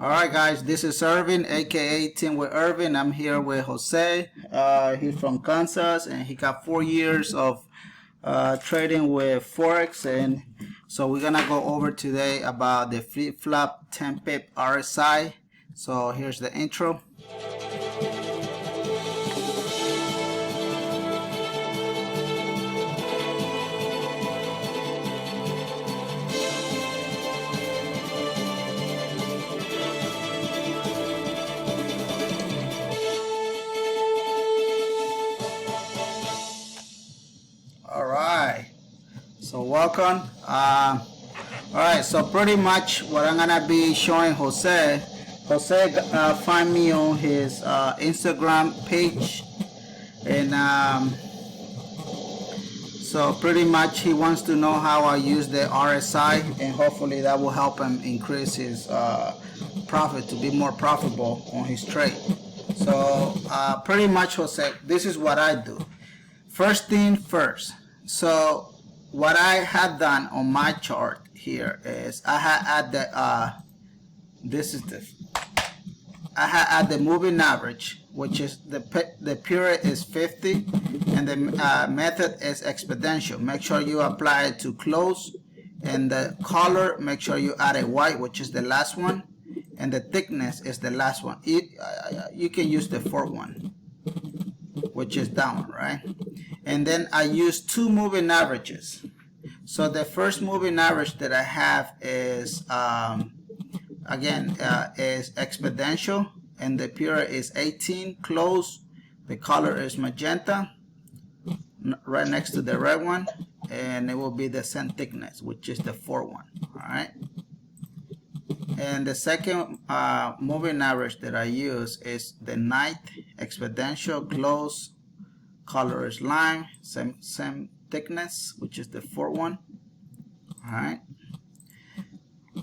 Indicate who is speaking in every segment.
Speaker 1: Alright guys, this is Irvin, aka Team with Irvin. I'm here with Jose. He's from Kansas and he got 4 years of trading with Forex, and so we're gonna go over today about the flip-flop 10 pip RSI. So here's the intro. Alright, so welcome. Alright, so pretty much what I'm gonna be showing Jose find me on his Instagram page, and so pretty much he wants to know how I use the RSI, and hopefully that will help him increase his profit, to be more profitable on his trade. So pretty much, Jose, this is what I do. First thing first, so what I had done on my chart here is I had added the moving average, which is the period is 50, and the method is exponential. Make sure you apply it to close, and the color, make sure you add a white, which is the last one, and the thickness is the last one. You can use the fourth one, which is down, right? And then I use 2 moving averages. So the first moving average that I have is is exponential, and the period is 18, close, the color is magenta, right next to the red one, and it will be the same thickness, which is the 4th one. All right. And the second moving average that I use is the night, exponential, close, color is lime, same thickness, which is the 4th one. All right.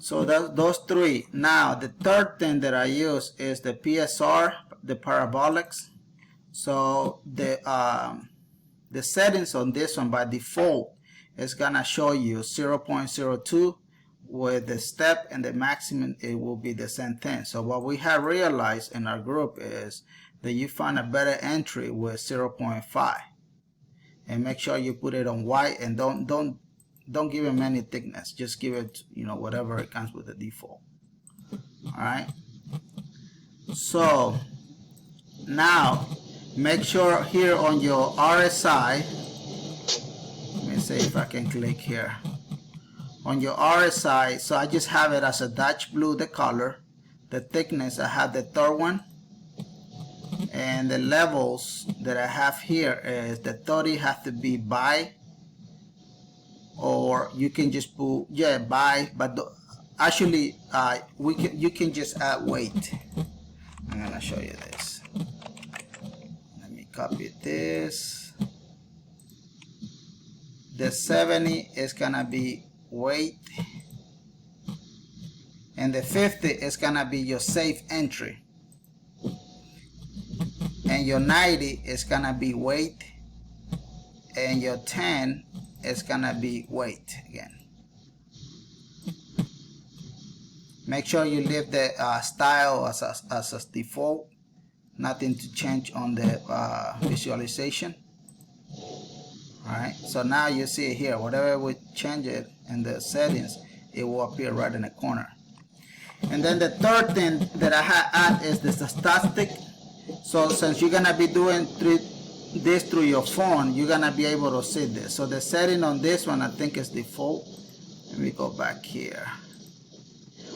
Speaker 1: So those 3. Now the third thing that I use is the PSR, the parabolics. So the settings on this one by default is gonna show you 0.02. with the step, and the maximum it will be the same thing. So what we have realized in our group is that you find a better entry with 0.5, and make sure you put it on white, and don't give him any thickness. Just give it, whatever it comes with the default. All right. So now make sure here on your RSI, let me see if I can click here on your RSI. So I just have it as a Dutch blue, the color, the thickness, I have the 3rd one, and the levels that I have here is the 30 has to be buy, or you can just put buy, but actually you can just add weight. I'm gonna show you this. Let me copy this. The 70 is gonna be weight, and the 50 is gonna be your safe entry, and your 90 is gonna be weight, and your 10 is gonna be weight again. Make sure you leave the style as a default, nothing to change on the visualization. Alright, so now you see here, whatever we change it in the settings, it will appear right in the corner. And then the third thing that I add is the statistic. So since you're gonna be doing this through your phone, you're gonna be able to see this. So the setting on this one, I think, is default. Let me go back here.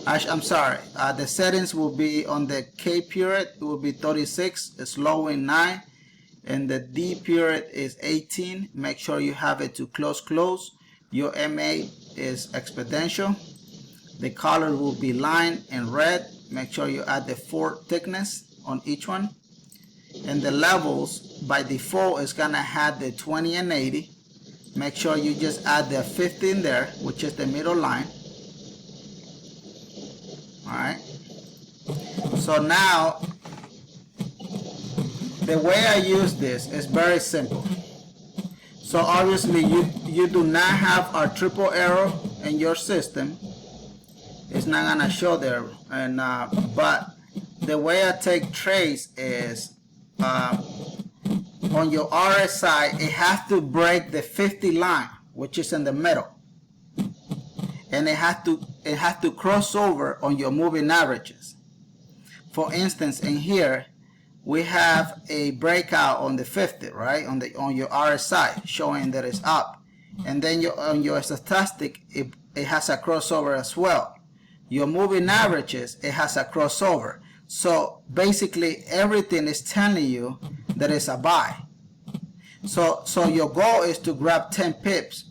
Speaker 1: I'm sorry, the settings will be on the K period, it will be 36, slow in 9, and the D period is 18. Make sure you have it to close. Your MA is exponential. The color will be line and red. Make sure you add the 4 thickness on each one. And the levels by default is gonna have the 20 and 80. Make sure you just add the 50 in there, which is the middle line. Alright. So now the way I use this is very simple. So obviously you do not have a triple arrow in your system. It's not gonna show there and but the way I take trades is on your RSI, it has to break the 50 line, which is in the middle, and it has to cross over on your moving averages. For instance, in here we have a breakout on the 50, right, on your RSI, showing that it's up, and then on your statistic it has a crossover as well. Your moving averages, it has a crossover. So basically everything is telling you that it's a buy. So your goal is to grab 10 pips.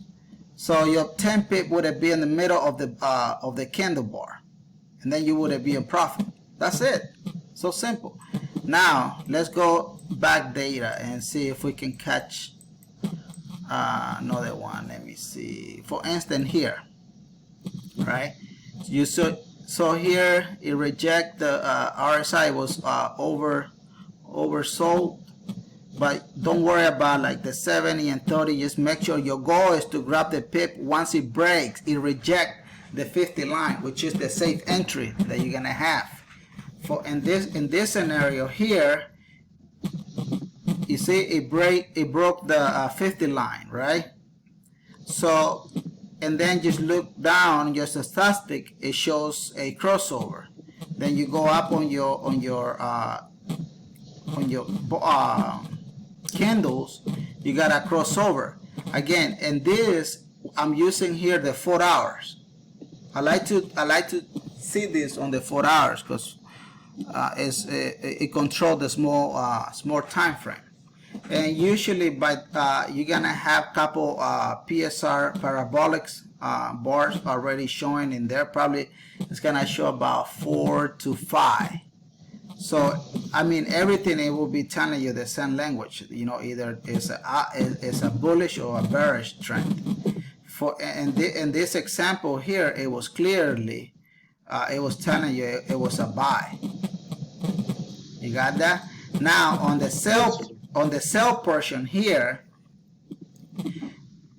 Speaker 1: So your 10 pip would be in the middle of the candle bar, and then you would be in profit. That's it. So simple. Now let's go back data and see if we can catch another one. Let me see. For instance, here, right? You so here it reject the RSI was oversold, but don't worry about like the 70 and 30. Just make sure your goal is to grab the pip. Once it breaks, it reject the 50 line, which is the safe entry that you're gonna have. For in this scenario here, you see it broke the 50 line, right? So, and then just look down your statistic, it shows a crossover. Then you go up on your candles, you got a crossover again. And this I'm using here the 4 hours. I like to see this on the 4 hours because it controls the small time frame. And usually you're gonna have couple PSR parabolics bars already showing in there. Probably it's gonna show about 4 to 5. So I mean everything, it will be telling you the same language. You know, either it's a bullish or a bearish trend. In this example here, it was clearly it was telling you it was a buy. You got that? Now on the sell portion here,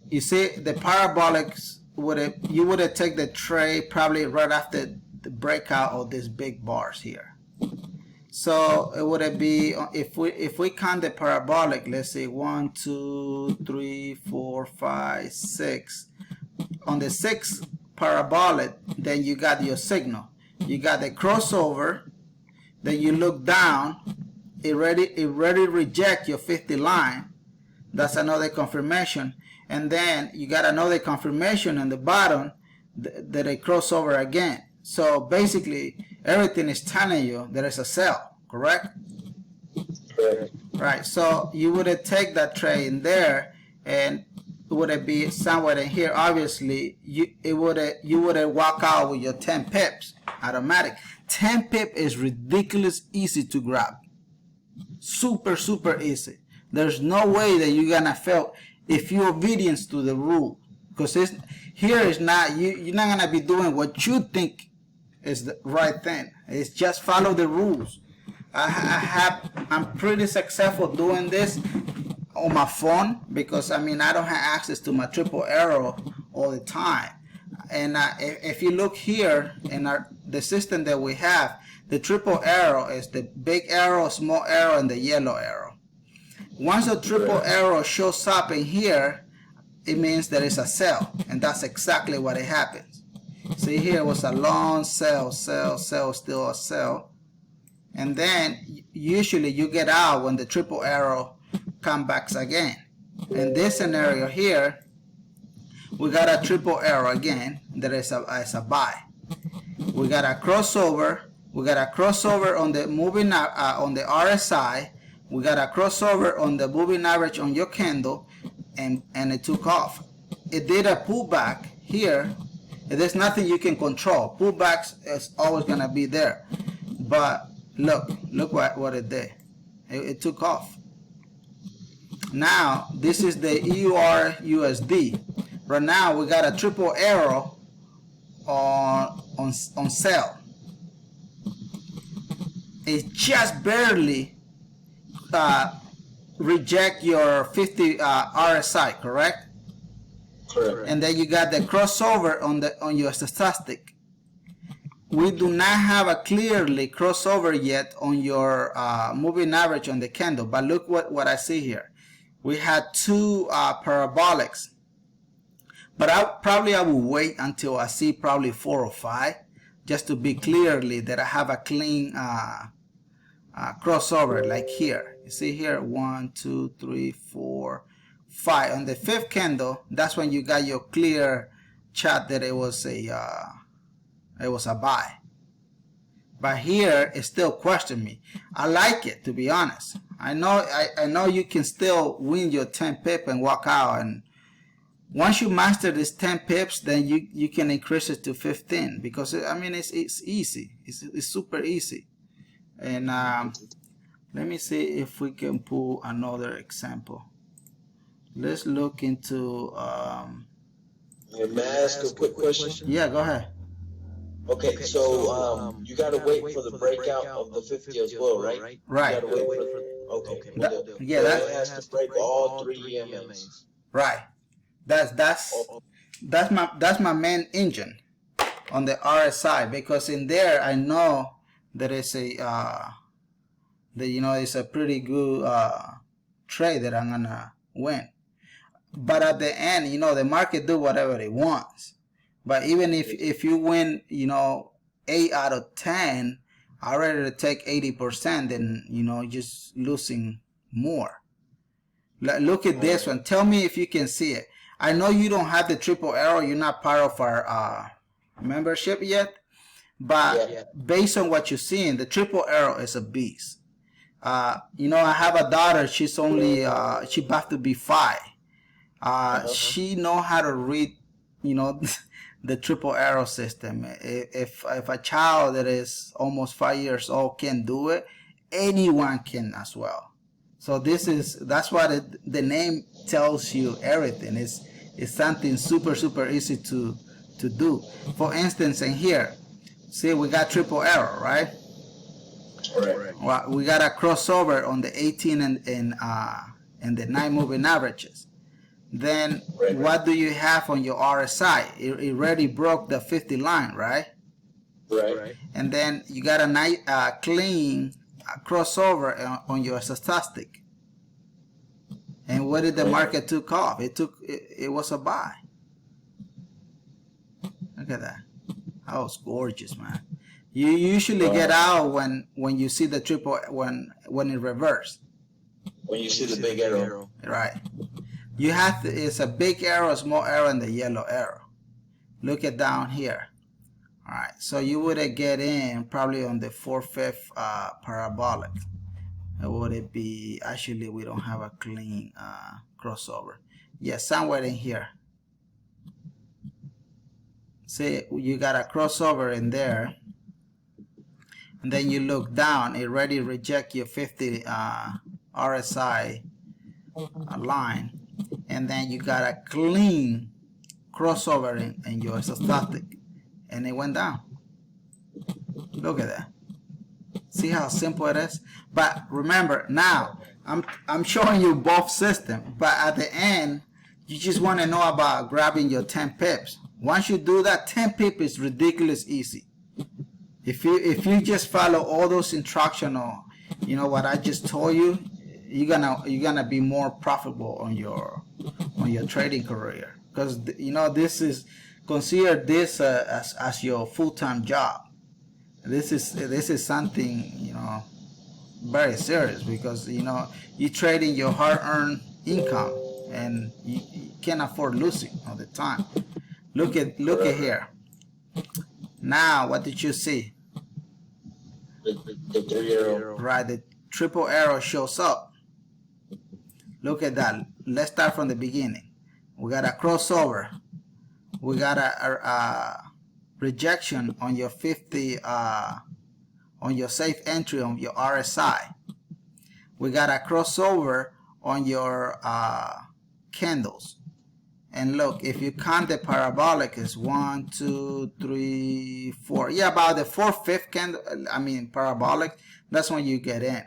Speaker 1: you see the parabolics you would have taken the trade probably right after the breakout of these big bars here. So it would be, if we count the parabolic, let's say 1, 2, 3, 4, 5, 6. On the 6th parabolic, then you got your signal. You got the crossover. Then you look down. It already reject your 50 line. That's another confirmation. And then you got another confirmation on the bottom that it crossover again. So basically everything is telling you there is a sell, correct?
Speaker 2: Correct.
Speaker 1: Right. So you would take that trade in there, and would it be somewhere in here? Obviously you would walk out with your 10 pips automatic. 10 pip is ridiculous easy to grab. Super easy. There's no way that you're gonna fail if you're obedient to the rule, because you're not gonna be doing what you think is the right thing. It's just follow the rules. I'm pretty successful doing this on my phone, because I mean I don't have access to my triple arrow all the time. And if you look here in the system that we have, the triple arrow is the big arrow, small arrow, and the yellow arrow. Once the triple arrow shows up in here, it means there is a sell, and that's exactly what it happens. See, here was a long sell, still a sell, and then usually you get out when the triple arrow comes back again. In this scenario here, we got a triple arrow again. That is a buy. We got a crossover. We got a crossover on the moving on the RSI. We got a crossover on the moving average on your candle, and it took off. It did a pullback here. There's nothing you can control. Pullbacks is always gonna be there. But look what it did. It took off. Now this is the EUR USD. Right now we got a triple arrow on sell. It just barely reject your 50 RSI, correct?
Speaker 2: Correct.
Speaker 1: And then you got the crossover on your statistic. we do not have a clearly crossover yet on your moving average on the candle. But look what I see here. We had two parabolics. But I will wait until I see probably 4 or 5, just to be clearly that I have a clean crossover like here. You see here, 1, 2, 3, 4, 5. On the 5th candle, that's when you got your clear chart that it was a buy. But here it still questioned me. I like it, to be honest. I know you can still win your 10 pip and walk out, and once you master this 10 pips, then you can increase it to 15, because I mean it's easy. It's super easy. And let me see if we can pull another example. Let's look into
Speaker 2: May I ask a quick question?
Speaker 1: yeah, go ahead.
Speaker 2: Okay, so you gotta wait for the breakout of the 50 as well, right?
Speaker 1: Right.
Speaker 2: You gotta wait for okay.
Speaker 1: Yeah,
Speaker 2: that has to break all 3 EMAs.
Speaker 1: Right. That's my main engine on the RSI, because in there I know that it's it's a pretty good trade that I'm gonna win. But at the end, the market do whatever it wants. But even if you win, 8 out of 10, I'd rather take 80% than just losing more. Look at this one. Tell me if you can see it. I know you don't have the triple arrow. You're not part of our membership yet. But based on what you're seeing, the triple arrow is a beast. I have a daughter. She's only she about to be 5. She know how to read, the triple arrow system. If a child that is almost 5 years old can do it, anyone can as well. So that's why the name tells you everything. It's something super easy to do. For instance, in here, see, we got triple arrow, right?
Speaker 2: Correct.
Speaker 1: Well, we got a crossover on the 18 and the 9 moving averages. Then what do you have on your RSI? It already broke the 50 line, right?
Speaker 2: Right.
Speaker 1: And then you got a nice clean crossover on your stochastic. And what did the market took off? It was a buy. Look at that. That was gorgeous, man. You usually get out when you see the triple when it reversed.
Speaker 2: When you see the big arrow.
Speaker 1: Right. You have to, it's a big arrow, a small arrow, and the yellow arrow. Look at down here. All right. So you would get in probably on the 4/5 parabolic. Would it be, actually we don't have a clean crossover. Yeah, somewhere in here. See, you got a crossover in there. And then you look down, it already reject your 50 RSI line. And then you got a clean crossover in your stochastic. And it went down. Look at that. See how simple it is? But remember, now I'm showing you both systems, but at the end you just want to know about grabbing your 10 pips. Once you do that, 10 pips is ridiculous easy. If you just follow all those instructions, what I just told you, you're gonna be more profitable on your trading career, because this is, consider this as your full-time job. This is something very serious, because you're trading your hard-earned income and you can't afford losing all the time. Look at here. Now what did you see?
Speaker 2: The 3 arrow.
Speaker 1: Right, the triple arrow shows up. Look at that. Let's start from the beginning. We got a crossover. We got a rejection on your 50 on your safe entry on your RSI. We got a crossover on your candles. And look, if you count the parabolic, is 1, 2, 3, 4. Yeah, about the 4th, 5th candle. Parabolic. That's when you get in.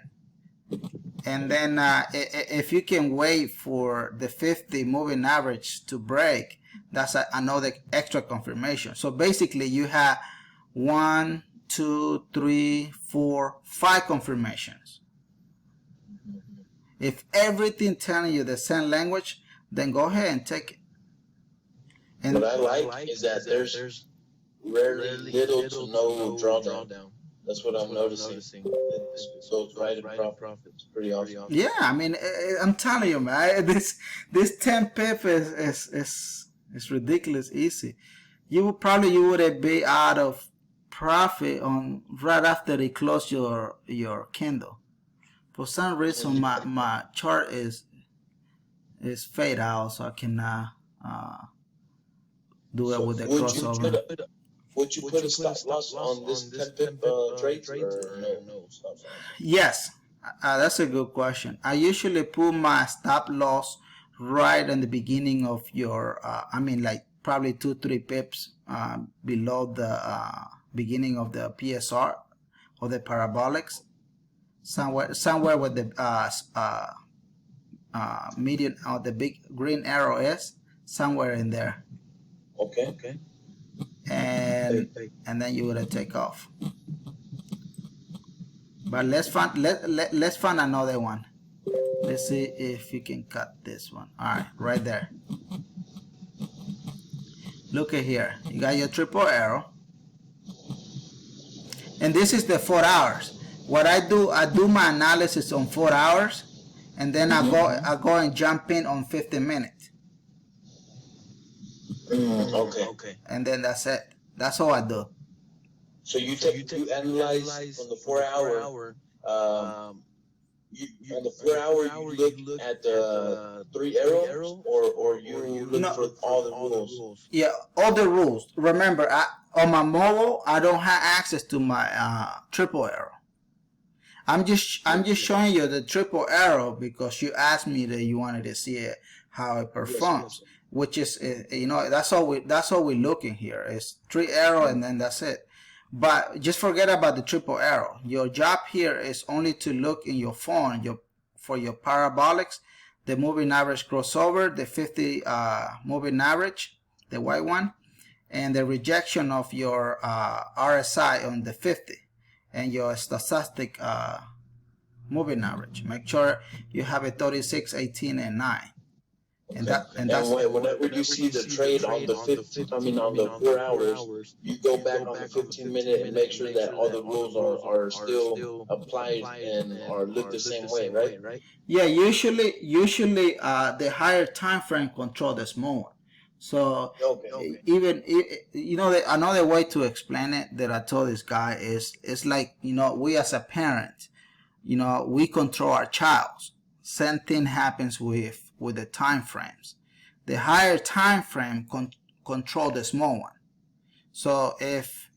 Speaker 1: And then if you can wait for the 50 moving average to break, that's another extra confirmation. So basically, you have 1, 2, 3, 4, 5 confirmations. If everything telling you the same language, then go ahead and take it. And
Speaker 2: what I like is that there's rarely little to no drawdown. That's what I'm noticing. It goes right in profit. It's pretty awesome.
Speaker 1: yeah, I mean, I'm telling you, man, this 10 pip is ridiculous easy. You would be out of profit on right after they close your candle. For some reason, my chart is fade out, so I cannot do it with the crossover.
Speaker 2: Would you put a stop loss on this 10 pip trade or no stop loss?
Speaker 1: Yes, that's a good question. I usually put my stop loss right in the beginning of your, I mean, like probably 2-3 pips below the beginning of the PSR or the parabolics, somewhere where the median or the big green arrow is, somewhere in there.
Speaker 2: Okay.
Speaker 1: And then you would take off. But let's find another one. Let's see if you can cut this one. All right, right there. Look at here. You got your triple arrow, and this is the 4 hours. What I do my analysis on 4 hours, and then I go and jump in on 15 minutes.
Speaker 2: Okay.
Speaker 1: And then that's it. That's all I do.
Speaker 2: So you analyze on the 4 hour. On the 4 hour, you look at the 3 arrows, or you look for all the rules.
Speaker 1: Yeah, all the rules. Remember, on my mobile, I don't have access to my triple arrow. I'm just showing you the triple arrow because you asked me that you wanted to see it, how it performs. Yes. Which is, that's all we're looking here is 3 arrow, and then that's it. But just forget about the triple arrow. Your job here is only to look in your phone for your parabolics, the moving average crossover, the 50 moving average, the white one, and the rejection of your RSI on the 50, and your stochastic moving average. Make sure you have a 36, 18, and 9. And that's
Speaker 2: whenever you see the trade on the 4 hours, you go back on the 15-minute and make sure that all the rules are still applied and are look the same way, right?
Speaker 1: Yeah, usually the higher time frame control the small one. So even another way to explain it that I told this guy is it's like, we as a parent, we control our child. Same thing happens with the time frames. The higher time frame control the small one. So if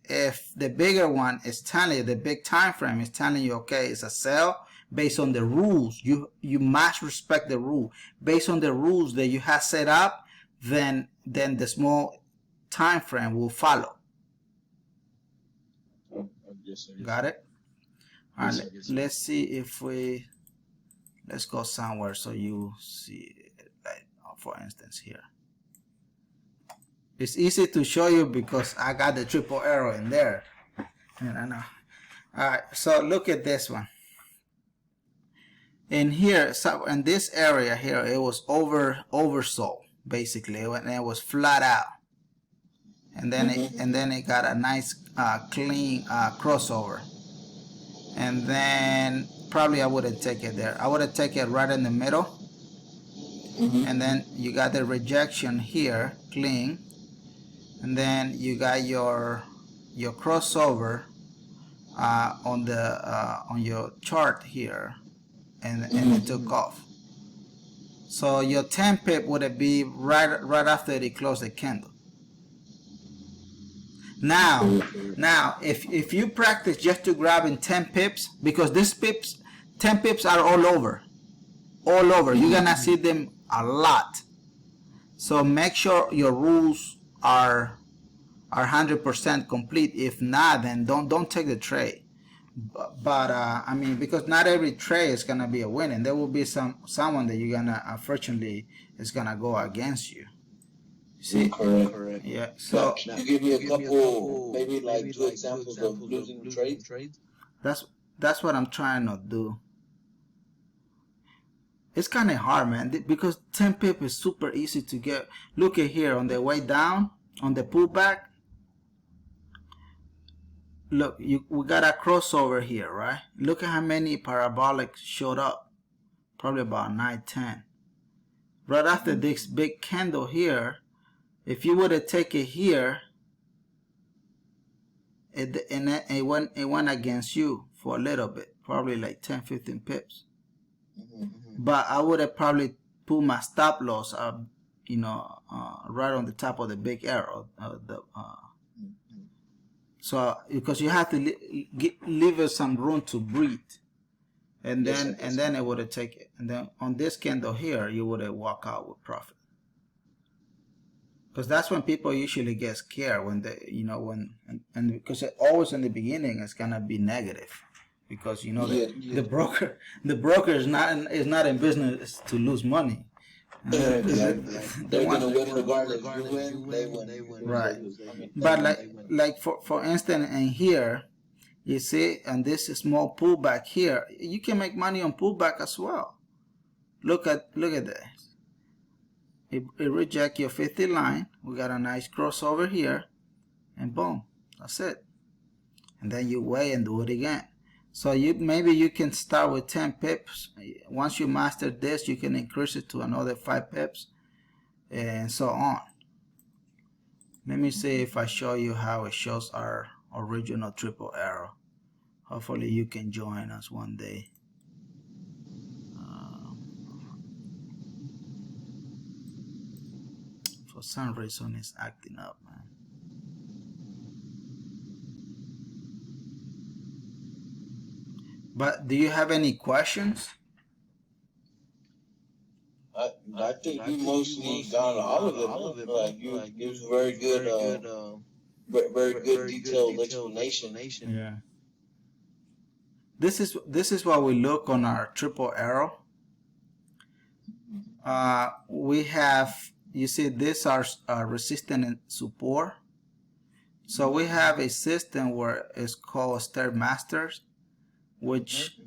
Speaker 1: the bigger one is telling you, the big time frame is telling you, okay, it's a sell based on the rules, you must respect the rule. Based on the rules that you have set up, then the small time frame will follow.
Speaker 2: Yes, sir.
Speaker 1: Got it? All right, let's see if let's go somewhere so you see it, like, for instance, here. It's easy to show you because I got the triple arrow in there. And I know. Alright, so look at this one. In here, so in this area here, it was oversold, basically, and it was flat out. And then it got a nice clean crossover. And then probably I wouldn't take it there. I would have taken it right in the middle. And then you got the rejection here, clean. And then you got your crossover on your chart here, and it took off. So your 10 pip would be right after they close the candle. Now, if you practice just to grabbing 10 pips, because these 10 pips are all over. You're gonna see them a lot. So make sure your rules are 100% complete. If not, then don't take the trade. But I mean, because not every trade is gonna be a win, and there will be someone that you're gonna unfortunately is gonna go against you. See?
Speaker 2: Correct.
Speaker 1: Yeah. So
Speaker 2: Now, can you give me a couple, maybe like two examples of losing trades?
Speaker 1: that's what I'm trying to do. It's kind of hard, man, because 10 pip is super easy to get. Look at here on the way down on the pullback. Look, we got a crossover here, right? Look at how many parabolics showed up. Probably about 9, 10. Right after this big candle here, if you would have taken it here, it went against you for a little bit, probably like 10, 15 pips. But I would have probably put my stop loss up, right on the top of the big arrow. So because you have to leave it some room to breathe, and then it would have taken it. And then on this candle here, you would have walked out with profit. Because that's when people usually get scared when they, and because always in the beginning it's gonna be negative, because the broker is not in business to lose money.
Speaker 2: They're gonna win regardless. You win, they win.
Speaker 1: Right. But like for instance, in here, you see, and this small pullback here, you can make money on pullback as well. Look at this. It reject your 50 line. We got a nice crossover here, and boom, that's it. And then you wait and do it again. So maybe you can start with 10 pips. Once you master this, you can increase it to another 5 pips, and so on. Let me see if I show you how it shows our original triple arrow. Hopefully you can join us one day. For some reason it's acting up, man. But do you have any questions?
Speaker 2: I think you mostly got all of it. Like you was very good, very good detailed explanation.
Speaker 1: Yeah. This is what we look on our triple arrow. We have, you see, these are resistance and support. So we have a system where it's called Stairmaster, which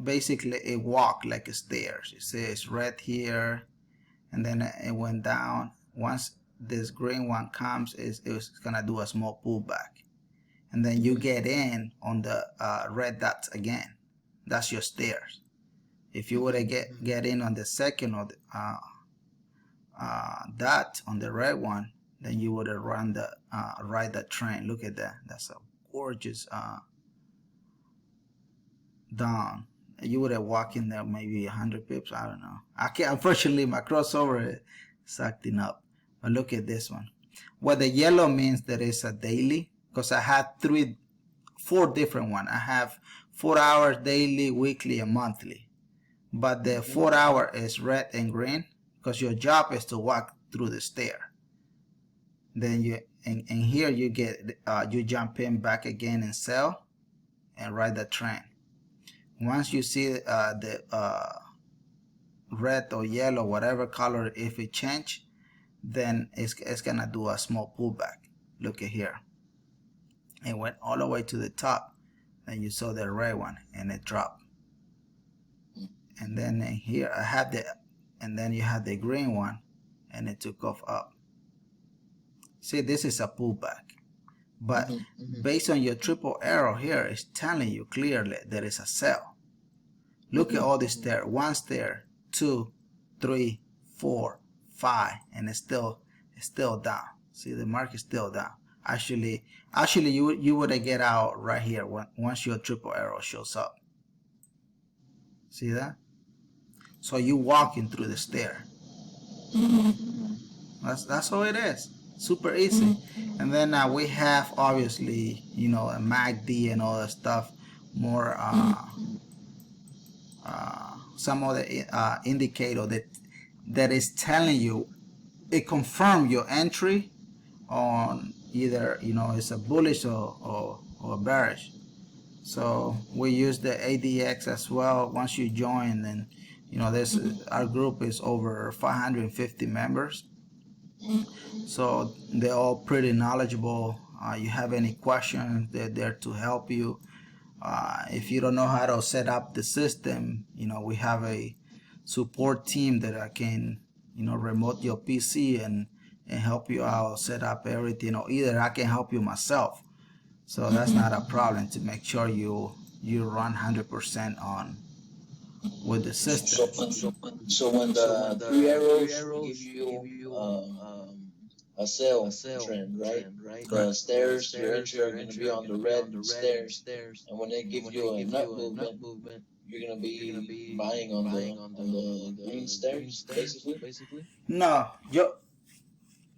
Speaker 1: basically it walk like a stairs. You see, it's red here, and then it went down. Once this green one comes, it's gonna do a small pullback, and then you get in on the red dots again. That's your stairs. If you were to get in on the second or the dot on the red one, then you would have run the ride that train. Look at that. That's a gorgeous down. You would have walked in there maybe 100 pips. I don't know. I can't. Unfortunately, my crossover is acting up. But look at this one. What the yellow means that it's a daily, because I had 4 different ones. I have 4 hours, daily, weekly, and monthly. But the 4 hour is red and green, because your job is to walk through the stair. Then you and here you get you jump in back again and sell and ride the train. Once you see the red or yellow, whatever color, if it change, then it's gonna do a small pullback. Look at here. It went all the way to the top. Then you saw the red one and it dropped. And then in here I have and then you have the green one and it took off up. See, this is a pullback. But based on your triple arrow here, it's telling you clearly there is a sell. Look at all these stairs. 1 stair, 2, 3, 4, 5, and it's still down. See, the market is still down. Actually, you would get out right here once your triple arrow shows up. See that? So you walking through the stair. That's all it is. Super easy. And then we have obviously a MACD and all that stuff. More some other indicator that is telling you, it confirms your entry on either it's a bullish or bearish. So we use the ADX as well. Once you join, then our group is over 550 members. So they're all pretty knowledgeable. You have any questions, they're there to help you. If you don't know how to set up the system, we have a support team that can, remote your PC and help you out, set up everything, or either I can help you myself. So that's not a problem to make sure you run 100% on with the system.
Speaker 2: So when the three arrows give you a sell trend, right? The stairs, your entry are going to be on the red stairs, and when they give you a nut movement, you're going to be buying on the green stairs, basically.
Speaker 1: No,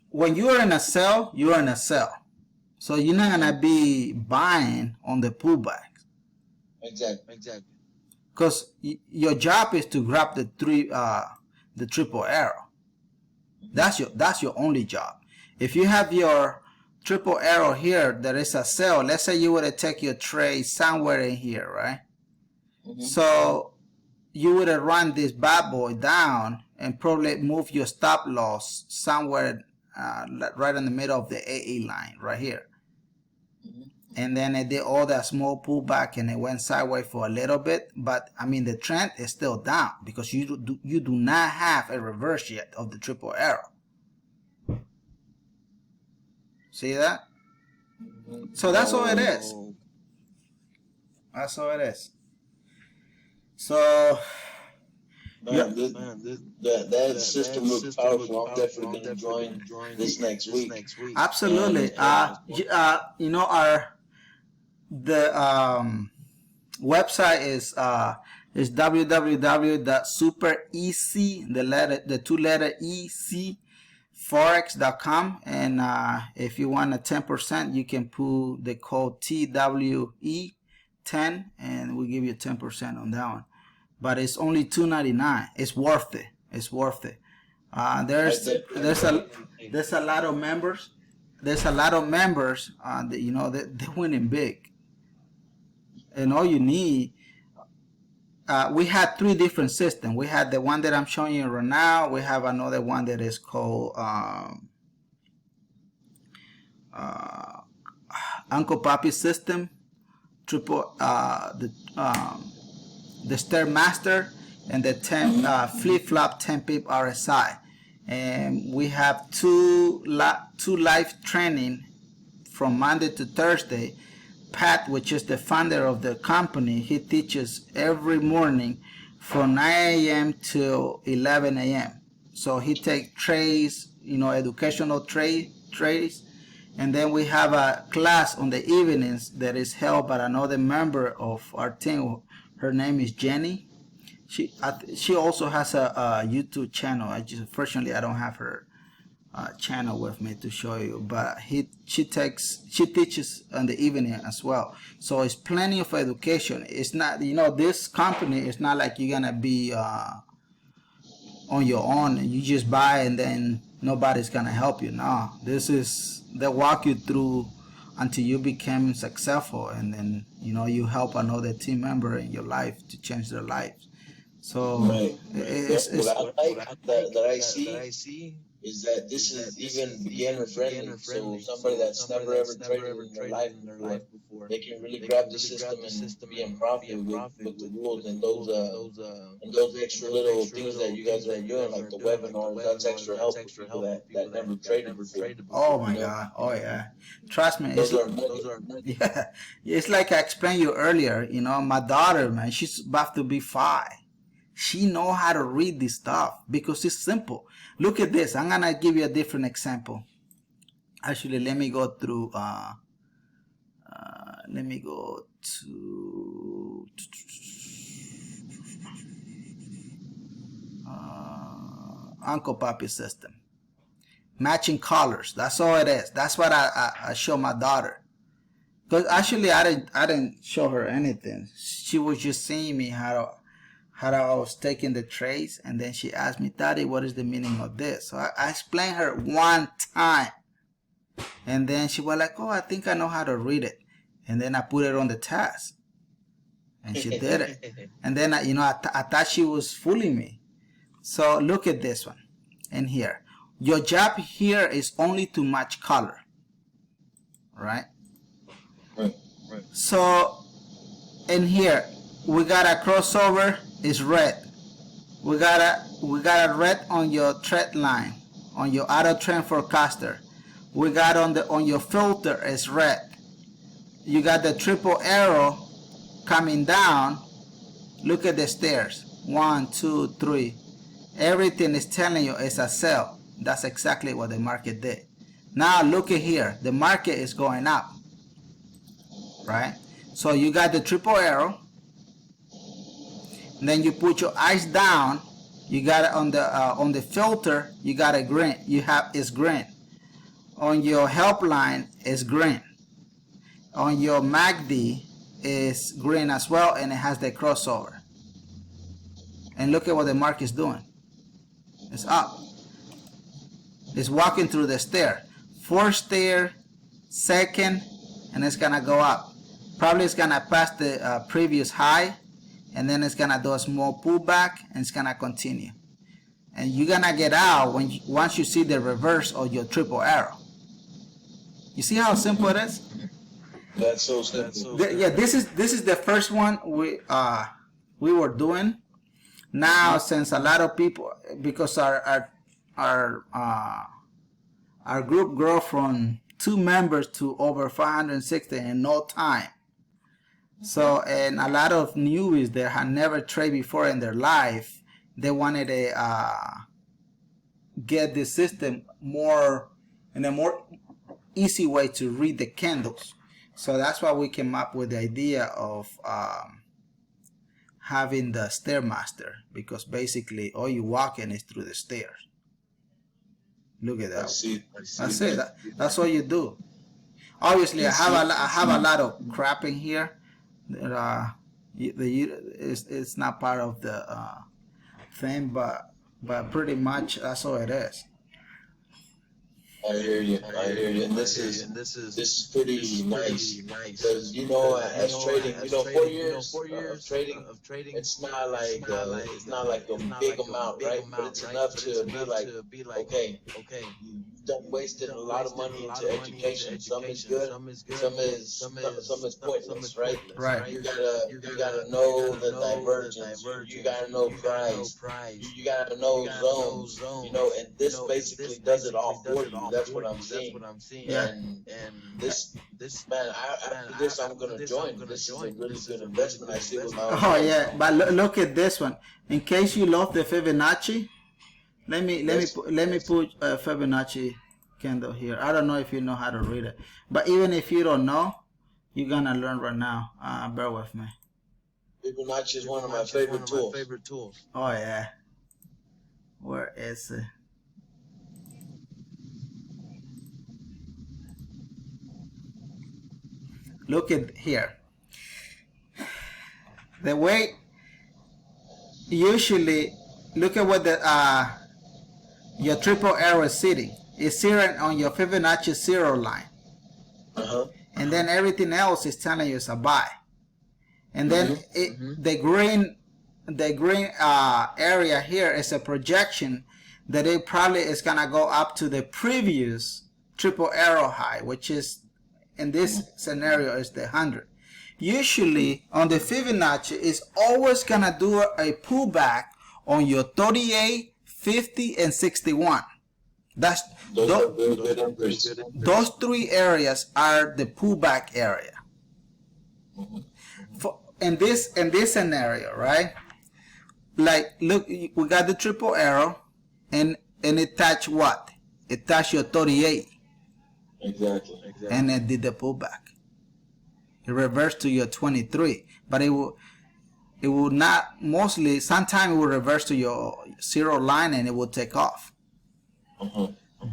Speaker 1: when you're in a sell, you're in a sell. So you're not gonna be buying on the pullback.
Speaker 2: Exactly.
Speaker 1: Because your job is to grab the triple arrow. That's your only job. If you have your triple arrow here, there is a sell. Let's say you would take your trade somewhere in here, right? So you would run this bad boy down and probably move your stop loss somewhere right in the middle of the AA line right here. And then it did all that small pullback and it went sideways for a little bit, but I mean the trend is still down because you do not have a reverse yet of the triple arrow. See that? So that's all it is. That's all it is. So
Speaker 2: that system looks powerful. I'm definitely going to join this next week.
Speaker 1: Absolutely. The website is www.superec, the two letter EC forex.com, and if you want a 10%, you can put the code TWE10 and we'll give you 10% on that one. But it's only $2.99. It's worth it. It's worth it. There's a lot of members. There's a lot of members. They're winning big. And all you need. We had 3 different systems. We had the one that I'm showing you right now. We have another one that is called Uncle Papi system. The Stairmaster, and the 10 flip-flop 10 pip RSI. And we have two live training from Monday to Thursday. Pat, which is the founder of the company, he teaches every morning from 9 a.m. till 11 a.m. So he takes trades, educational trades. And then we have a class on the evenings that is held by another member of our team. Her name is Jenny. She also has a YouTube channel. Fortunately I don't have her channel with me to show you, but she teaches in the evening as well. So it's plenty of education. It's not, this company is not like you're gonna be on your own and you just buy and then nobody's gonna help you. No, they walk you through until you become successful, and then you help another team member in your life to change their lives. So
Speaker 2: right. What I
Speaker 3: see
Speaker 2: is that this is even beginner friendly. So somebody that's never ever traded in their life before, they can really grab the system and be in profit with the rules and those extra little things that you guys are doing, like the webinars. That's extra help for people that never traded before.
Speaker 1: Oh my God! Oh yeah, trust me. Yeah, it's like I explained you earlier. My daughter, man, she's about to be 5. She know how to read this stuff because it's simple. Look at this. I'm gonna give you a different example. Actually, let me go through. Let me go to Uncle Papi system. Matching colors. That's all it is. That's what I show my daughter. Because actually, I didn't show her anything. She was just seeing me how I was taking the trades, and then she asked me, Daddy, what is the meaning of this? So I explained her one time, and then she was like, oh, I think I know how to read it. And then I put it on the test, and she did it. And then I thought she was fooling me. So look at this one in here. Your job here is only to match color, right?
Speaker 2: Right.
Speaker 1: So in here we got a crossover is red. We got a red on your trend line, on your auto trend forecaster. We got on your filter is red. You got the triple arrow coming down. Look at the stairs. 1, 2, 3. Everything is telling you it's a sell. That's exactly what the market did. Now look at here. The market is going up, right? So you got the triple arrow. And then you put your eyes down. You got it on the filter. You got a green. It's green. On your help line is green. On your MACD is green as well, and it has the crossover. And look at what the market is doing. It's up. It's walking through the stair. First stair, second, and it's gonna go up. Probably it's gonna pass the previous high, and then it's gonna do a small pullback, and it's gonna continue. And you're gonna get out once you see the reverse of your triple arrow. You see how simple it is?
Speaker 2: That's so simple.
Speaker 1: Yeah, this is the first one we were doing. Now, since a lot of people, because our group grew from 2 members to over 560 in no time. So, and a lot of newbies that had never traded before in their life, they wanted to get the system in a more easy way to read the candles. So that's why we came up with the idea of having the Stairmaster, because basically all you walking is through the stairs. Look at that. I see. That's it. That's all you do. Obviously, I have a lot of crap in here that it's not part of the thing, but pretty much that's all it is.
Speaker 2: I hear you. And this is pretty nice because as trading, 4 years of trading, it's not like a big amount, right? But it's enough to be like, okay, you don't waste a lot of money into education. Some is good, some is pointless, right?
Speaker 1: Right.
Speaker 2: You gotta know the divergence. You gotta know price. You gotta know zones. And this basically does it all for you. That's what I'm seeing.
Speaker 1: Yeah.
Speaker 2: And this man, after this, I'm gonna join. This is a really good investment. I see with my own.
Speaker 1: Oh yeah, but look at this one. In case you lost the Fibonacci, let me put a Fibonacci candle here. I don't know if you know how to read it, but even if you don't know, you're gonna learn right now. Bear with me.
Speaker 2: Fibonacci is one of my favorite tools.
Speaker 1: Oh yeah. Where is it? Look at here. The way usually, look at what the your triple arrow is sitting. It's sitting on your Fibonacci 0 line. And then everything else is telling you it's a buy. And then the green area here is a projection that it probably is gonna go up to the previous triple arrow high, which is in this scenario is the 100. Usually on the Fibonacci is always gonna do a pullback on your 38, 50, and 61. That's those 3 areas are the pullback area. In this scenario, right? Like, look, we got the triple arrow, and it touched what? It touched your 38.
Speaker 2: Exactly.
Speaker 1: And it did the pullback. It reversed to your 23, but it will not, mostly sometimes it will reverse to your 0 line and it will take off.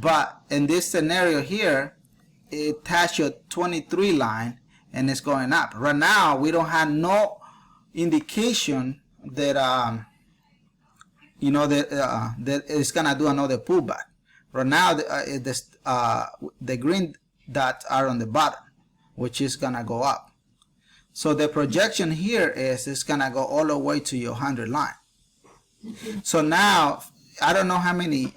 Speaker 1: But in this scenario here, it touched your 23 line and it's going up. Right now we don't have no indication that that it's gonna do another pullback. Right now the green dots are on the bottom, which is gonna go up. So the projection here is it's gonna go all the way to your 100 line. So now I don't know how many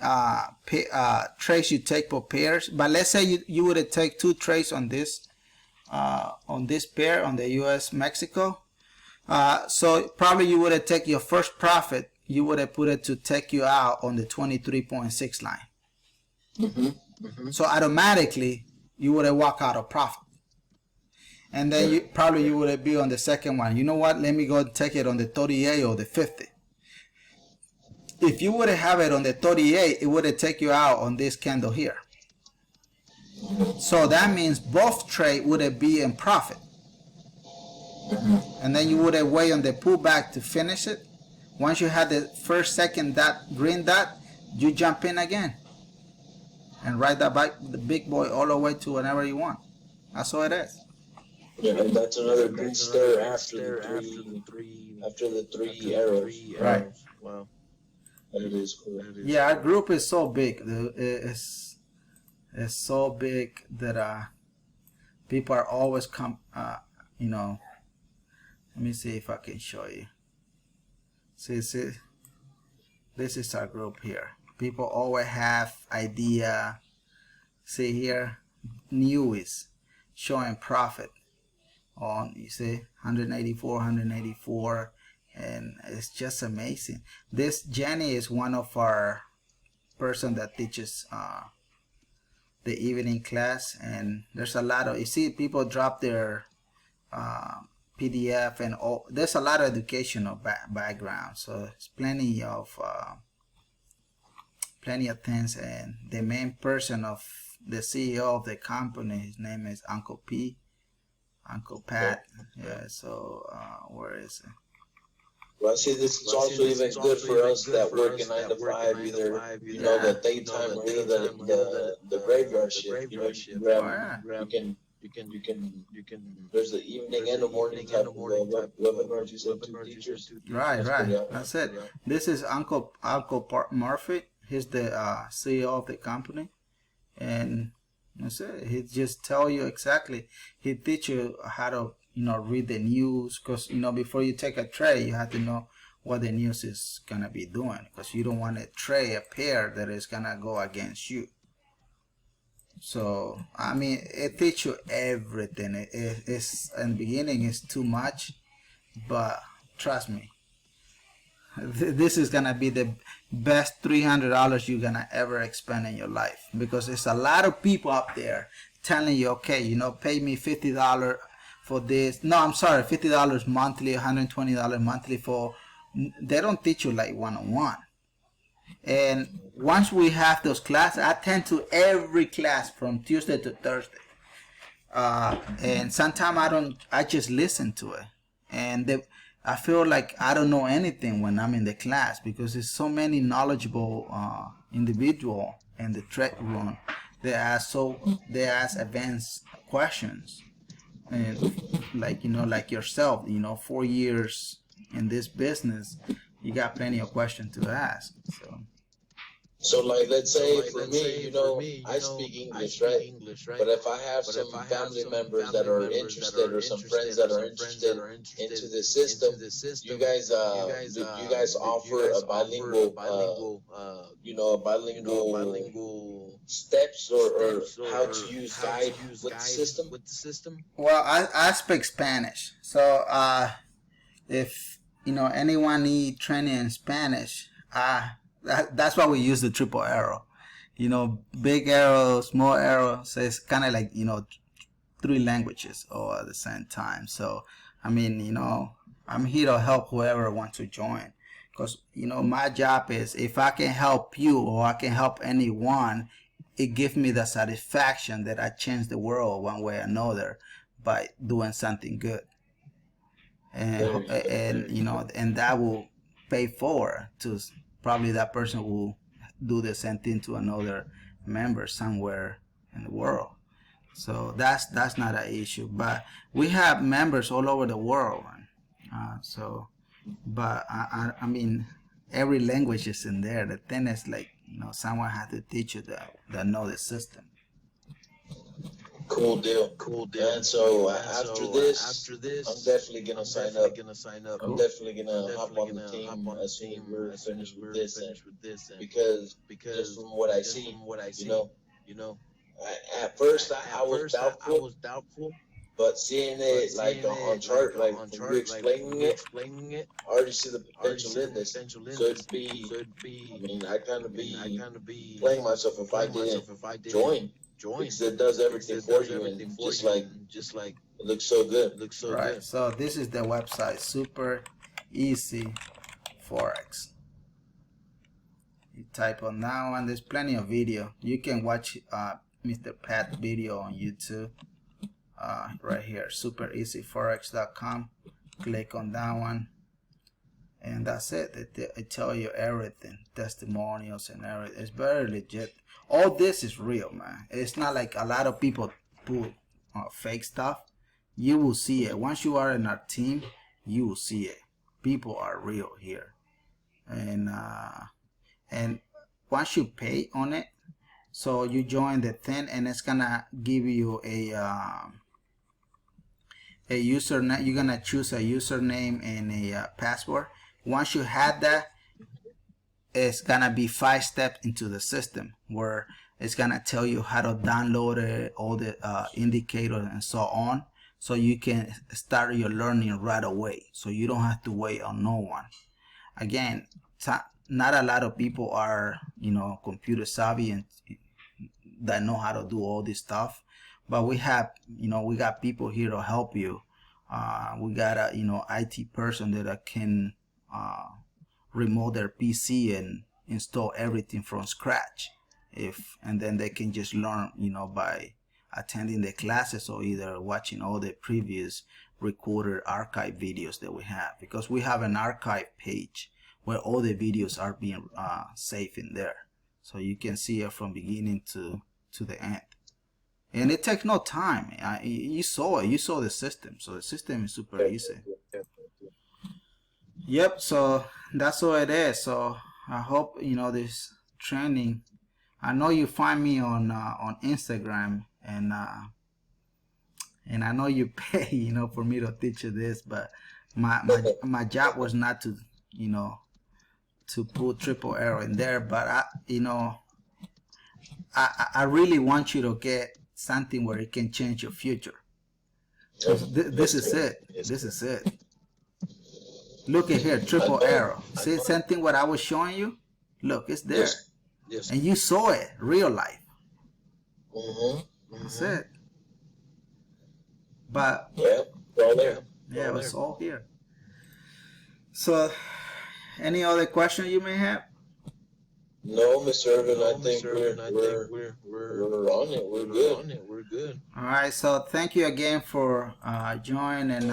Speaker 1: trades you take per pairs, but let's say you would take 2 trades on this pair on the U.S. Mexico. So probably you would have taken your first profit. You would have put it to take you out on the 23.6 line. So automatically you would have walked out of profit. And then you would be on the second one. You know what? Let me go take it on the 38 or the 50. If you would have it on the 38, it would have taken you out on this candle here. So that means both trade would have been in profit. And then you would have wait on the pullback to finish it. Once you had the first, second dot, green dot, you jump in again and ride that bike, the big boy, all the way to whenever you want. That's all it is.
Speaker 2: Yeah, and that's another booster after the three arrows.
Speaker 1: Right.
Speaker 2: Wow. That is cool.
Speaker 1: Yeah, our group is so big. It's so big that people are always you know. Let me see if I can show you. See, this is our group here. People always have idea. See here, new is showing profit on, you see, 184, and it's just amazing. This Jenny is one of our person that teaches the evening class, and there's a lot of, you see, people drop their PDF and all. There's a lot of educational background, so it's plenty of things. And the main person of the CEO of the company, his name is Uncle Pat. Yeah. So where is it?
Speaker 2: Well, see, this is also even good for us that work in 9 to 5, either you know the daytime or either the graveyard shift. You know, you can. There's the evening and the morning type of webinars. You said 2 teachers.
Speaker 1: Right. That's it. This is Uncle Murphy. He's the CEO of the company, and that's it. He just tell you exactly. He teach you how to read the news, because before you take a trade, you have to know what the news is gonna be doing, because you don't want to trade a pair that is gonna go against you. So I mean, it teach you everything. It's in the beginning it's too much, but trust me, this is gonna be the best $300 you're gonna ever expend in your life, because there's a lot of people out there telling you, okay, pay me $50 for this. No, I'm sorry, $50 monthly, $120 monthly for. They don't teach you like one-on-one. And once we have those classes, I attend to every class from Tuesday to Thursday. And sometimes I just listen to it. And I feel like I don't know anything when I'm in the class, because there's so many knowledgeable individuals in the trade room. They ask advanced questions. And like yourself, 4 years in this business, you got plenty of questions to ask.
Speaker 2: So like, let's say for me, I speak English, right? But if I have some family members that are interested, or some friends that are interested into the system, you guys offer a bilingual, steps or how to use guide with the system?
Speaker 1: Well, I speak Spanish, so if anyone need training in Spanish, that's why we use the triple arrow. Big arrow, small arrow. So it's kind of like 3 languages all at the same time. So I mean, I'm here to help whoever wants to join, because my job is, if I can help you or I can help anyone, it gives me the satisfaction that I changed the world one way or another by doing something good. And that will pay forward to probably that person will do the same thing to another member somewhere in the world. So that's not an issue. But we have members all over the world. But I mean, every language is in there. The thing is, like, someone has to teach you that know the system.
Speaker 2: Cool deal. And so after this, I'm definitely gonna sign up. I'm
Speaker 1: Cool.
Speaker 2: definitely gonna hop on the team as soon as we're finished with this, and because just from what I see, you know, at first I was doubtful, but seeing it like on chart, like from you explaining it, I already see the potential in this. Could be, I mean, I kind of be playing myself if I didn't join, because it does everything for you, and just like it looks so good.
Speaker 1: Right. So this is the website, Super Easy Forex. You type on that one. There's plenty of video. You can watch Mr. Pat video on YouTube. Right here, supereasyforex.com. Click on that one, and that's it. It tell you everything, testimonials and everything. It's very legit. All this is real, man. It's not like a lot of people put fake stuff. You will see it once you are in our team. You will see it. People are real here, and once you pay on it, so you join the thing, and it's gonna give you a username. You're gonna choose a username and a password. Once you have that, it's gonna be 5 steps into the system where it's gonna tell you how to download it, all the indicators and so on, so you can start your learning right away, so you don't have to wait on no one. Again, not a lot of people are, you know, computer savvy and that know how to do all this stuff, but we have, you know, we got people here to help you. We got a, you know, IT person that can remote their PC and install everything from scratch, and then they can just learn, you know, by attending the classes or either watching all the previous recorded archive videos that we have, because we have an archive page where all the videos are being saved in there, so you can see it from beginning to the end, and it takes no time. You saw it, you saw the system, so the system is super easy. Yep, so that's all it is. So I hope, you know, this training, I know you find me on Instagram, and I know you pay, you know, for me to teach you this, but my job was not to, you know, to put triple arrow in there, but I really want you to get something where it can change your future. This is it. This is it. Look at here, triple arrow. See, same thing what I was showing you. Look, it's there.
Speaker 2: Yes.
Speaker 1: And you saw it, real life.
Speaker 2: Mm-hmm.
Speaker 1: That's it. But
Speaker 2: yeah, it's all there.
Speaker 1: Yeah, it's all here. So, any other question you may have?
Speaker 2: No, Mr. Irvin, I think we're on it. We're good.
Speaker 1: All right. So thank you again for joining, and